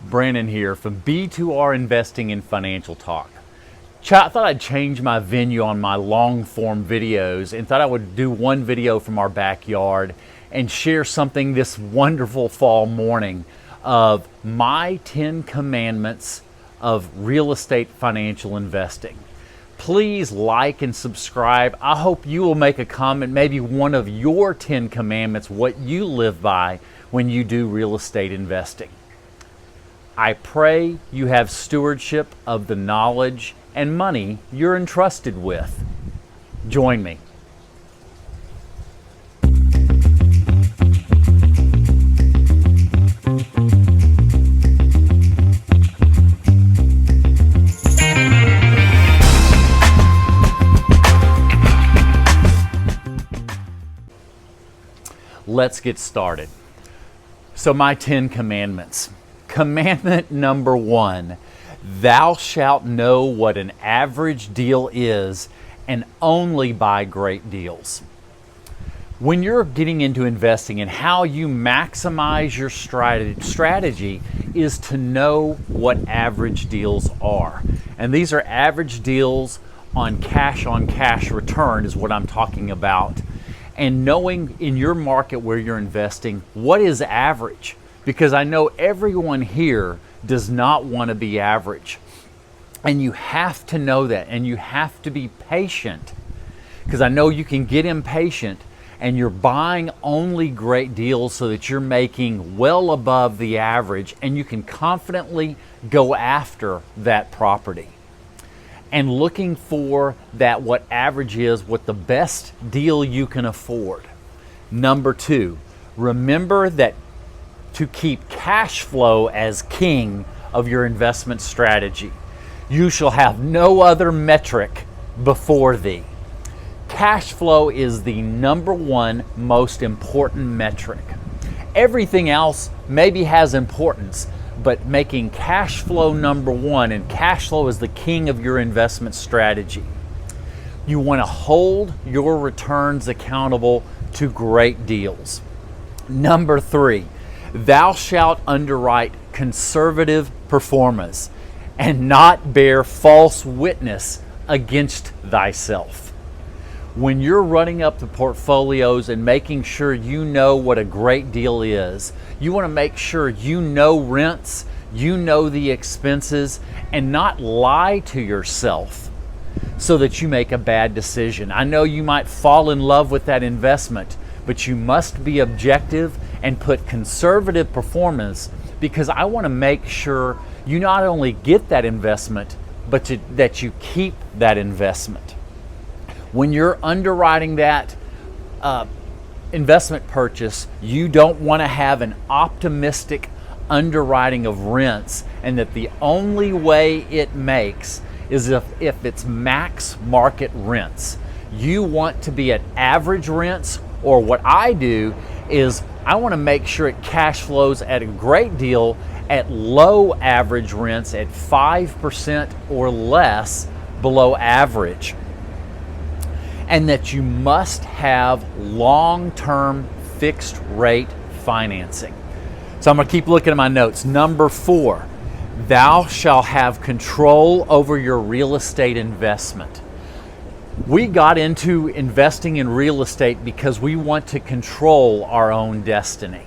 Brandon here from B2R Investing and Financial Talk. I thought I'd change my venue on my long form videos and thought I would do one video from our backyard and share something this wonderful fall morning of my 10 commandments of real estate financial investing. Please like and subscribe. I hope you will make a comment, maybe one of your 10 commandments, what you live by when you do real estate investing. I pray you have stewardship of the knowledge and money you're entrusted with. Join me. Let's get started. So my 10 commandments. Commandment number 1, thou shalt know what an average deal is and only buy great deals. When you're getting into investing, and how you maximize your strategy is to know what average deals are. And these are average deals on cash return is what I'm talking about. And knowing in your market where you're investing, what is average? Because I know everyone here does not want to be average. And you have to know that, and you have to be patient. Because I know you can get impatient and you're buying only great deals so that you're making well above the average and you can confidently go after that property. And looking for that, what average is, what the best deal you can afford. Number 2, remember that to keep cash flow as king of your investment strategy. You shall have no other metric before thee. Cash flow is the number 1 most important metric. Everything else maybe has importance, but making cash flow number 1, and cash flow is the king of your investment strategy. You want to hold your returns accountable to great deals. Number 3, thou shalt underwrite conservative Proformas and not bear false witness against thyself. When you're running up the portfolios and making sure you know what a great deal is, you want to make sure you know rents, you know the expenses, and not lie to yourself so that you make a bad decision. I know you might fall in love with that investment, but you must be objective and put conservative Proformas, because I want to make sure you not only get that investment, but that you keep that investment. When you're underwriting that investment purchase, you don't want to have an optimistic underwriting of rents, and that the only way it makes is if it's max market rents. You want to be at average rents, or what I do is I want to make sure it cash flows at a great deal at low average rents at 5% or less below average. And that you must have long-term fixed rate financing. So I'm going to keep looking at my notes. Number 4, thou shalt have control over your real estate investment. We got into investing in real estate because we want to control our own destiny.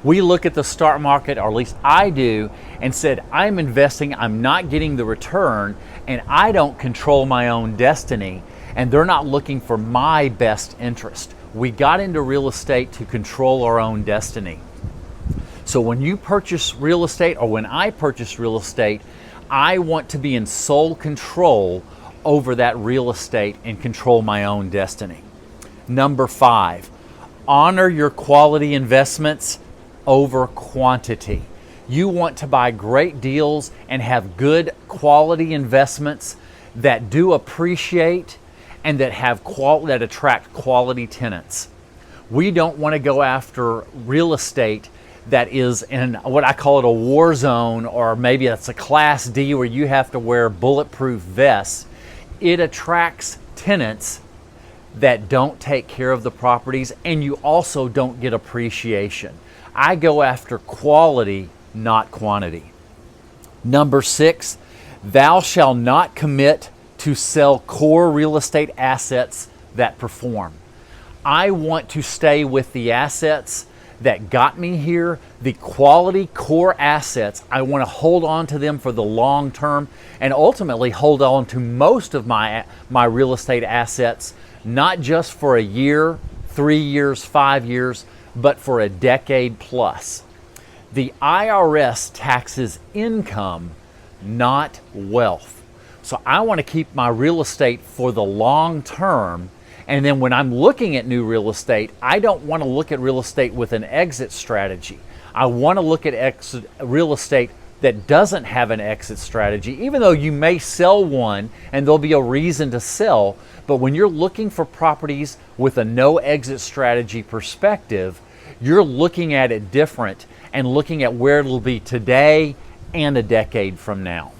We look at the stock market, or at least I do, and said, I'm investing, I'm not getting the return, and I don't control my own destiny, and they're not looking for my best interest. We got into real estate to control our own destiny. So when you purchase real estate, or when I purchase real estate, I want to be in sole control over that real estate and control my own destiny. Number 5, honor your quality investments over quantity. You want to buy great deals and have good quality investments that do appreciate and that have that attract quality tenants. We don't want to go after real estate that is in what I call it a war zone, or maybe it's a class D where you have to wear bulletproof vests. It attracts tenants that don't take care of the properties, and you also don't get appreciation. I go after quality, not quantity. Number 6, thou shalt not commit to sell core real estate assets that perform. I want to stay with the assets that got me here, the quality core assets. I want to hold on to them for the long term and ultimately hold on to most of my real estate assets, not just for a year, 3 years, 5 years, but for a decade plus. The IRS taxes income, not wealth. So I want to keep my real estate for the long term. And then when I'm looking at new real estate, I don't want to look at real estate with an exit strategy. I want to look at real estate that doesn't have an exit strategy, even though you may sell one and there'll be a reason to sell. But when you're looking for properties with a no exit strategy perspective, you're looking at it different and looking at where it'll be today and a decade from now.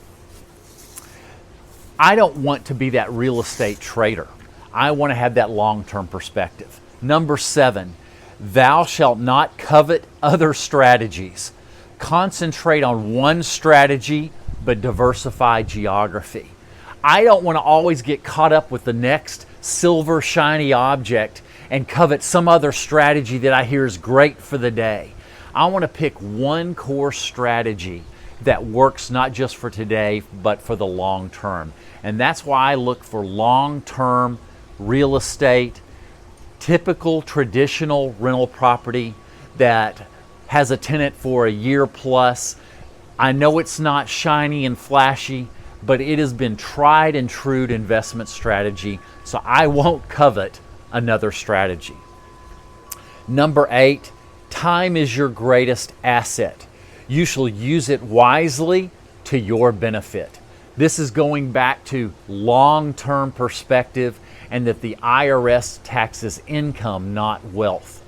I don't want to be that real estate trader. I want to have that long-term perspective. Number 7, thou shalt not covet other strategies. Concentrate on one strategy, but diversify geography. I don't want to always get caught up with the next silver shiny object and covet some other strategy that I hear is great for the day. I want to pick one core strategy that works not just for today, but for the long term. And that's why I look for long-term real estate, typical traditional rental property that has a tenant for a year plus. I know it's not shiny and flashy, but it has been tried and true investment strategy, so I won't covet another strategy. Number 8, time is your greatest asset. You shall use it wisely to your benefit. This is going back to long-term perspective and that the IRS taxes income, not wealth.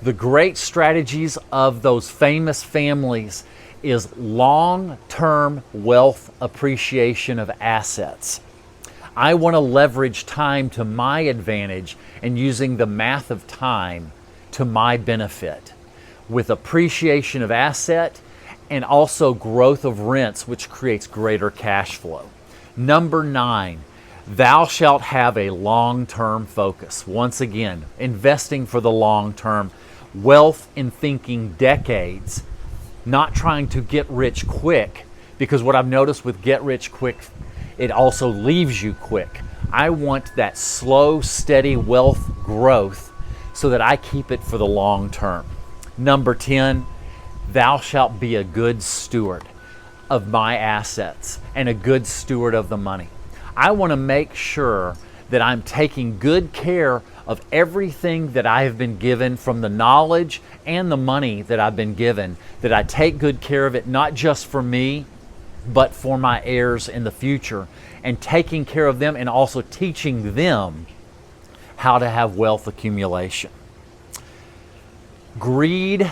The great strategies of those famous families is long-term wealth appreciation of assets. I want to leverage time to my advantage and using the math of time to my benefit with appreciation of asset and also growth of rents, which creates greater cash flow. Number 9, thou shalt have a long-term focus. Once again, investing for the long term, wealth in thinking decades, not trying to get rich quick, because what I've noticed with get rich quick, it also leaves you quick. I want that slow, steady wealth growth so that I keep it for the long term. Number 10, thou shalt be a good steward of my assets and a good steward of the money. I want to make sure that I'm taking good care of everything that I have been given from the knowledge and the money that I've been given, that I take good care of it, not just for me, but for my heirs in the future, and taking care of them and also teaching them how to have wealth accumulation. Greed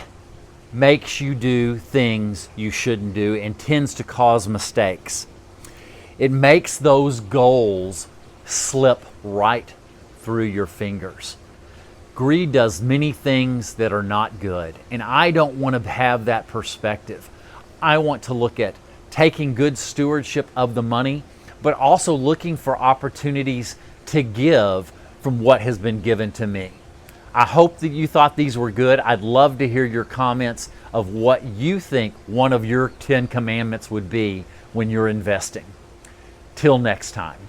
makes you do things you shouldn't do and tends to cause mistakes. It makes those goals slip right through your fingers. Greed does many things that are not good, and I don't want to have that perspective. I want to look at taking good stewardship of the money, but also looking for opportunities to give from what has been given to me. I hope that you thought these were good. I'd love to hear your comments of what you think one of your 10 commandments would be when you're investing. Till next time.